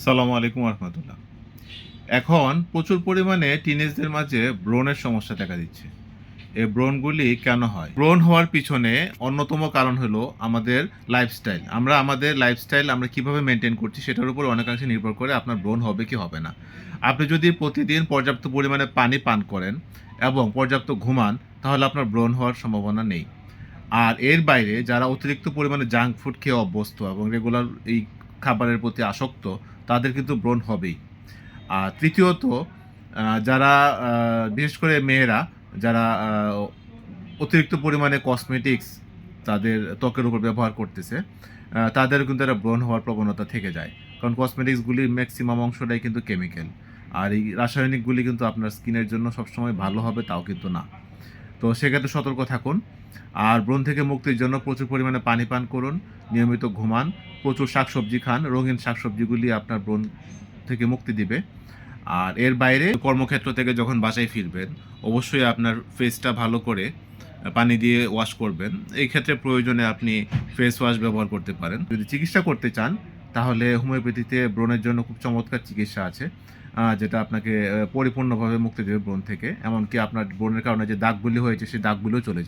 সালামু আলাইকুম রহমতুল্লাহ। এখন প্রচুর পরিমাণে টিনেজদের মাঝে ব্রণের সমস্যা দেখা দিচ্ছে। এই ব্রণগুলি কেন হয়? ব্রণ হওয়ার পিছনে অন্যতম কারণ হলো আমাদের লাইফস্টাইল। আমাদের লাইফস্টাইল আমরা কিভাবে মেনটেন করছি সেটার উপর অনেকাংশে নির্ভর করে আপনার ব্রণ হবে কি হবে না। আপনি যদি প্রতিদিন পর্যাপ্ত পরিমাণে পানি পান করেন এবং পর্যাপ্ত ঘুমান, তাহলে আপনার ব্রণ হওয়ার সম্ভাবনা নেই। আর এর বাইরে যারা অতিরিক্ত পরিমাণে জাঙ্ক ফুড খেয়ে অভ্যস্ত এবং রেগুলার এই খাবারের প্রতি আসক্ত, তাদের কিন্তু ব্রণ হবেই। আর তৃতীয়ত যারা বিশেষ করে মেয়েরা যারা অতিরিক্ত পরিমাণে কসমেটিক্স তাদের ত্বকের উপর ব্যবহার করতেছে, তাদের কিন্তু একটা ব্রণ হওয়ার প্রবণতা থেকে যায়। কারণ কসমেটিক্সগুলির ম্যাক্সিমাম অংশটাই কিন্তু কেমিক্যাল। আর এই রাসায়নিকগুলি কিন্তু আপনার স্কিনের জন্য সবসময় ভালো হবে তাও কিন্তু না। তো সেক্ষেত্রে সতর্ক থাকুন। আর ব্রণ থেকে মুক্তির জন্য প্রচুর পরিমাণে পানি পান করুন, নিয়মিত ঘুমান, প্রচুর শাকসবজি খান। রঙিন শাকসবজিগুলি আপনার ব্রণ থেকে মুক্তি দিবে। আর এর বাইরে কর্মক্ষেত্র থেকে যখন বাসায় ফিরবেন, অবশ্যই আপনার ফেসটা ভালো করে পানি দিয়ে ওয়াশ করবেন। এই ক্ষেত্রে প্রয়োজনে আপনি ফেস ওয়াশ ব্যবহার করতে পারেন। যদি চিকিৎসা করতে চান, তাহলে হোমিওপ্যাথিতে ব্রণের জন্য খুব চমৎকার চিকিৎসা আছে। যেটা আপনাকে পরিপূর্ণভাবে মুক্তি দেবে ব্রণ থেকে। এমনকি আপনার ব্রণের কারণে যে দাগগুলি হয়েছে, সেই দাগগুলিও চলে যাবে।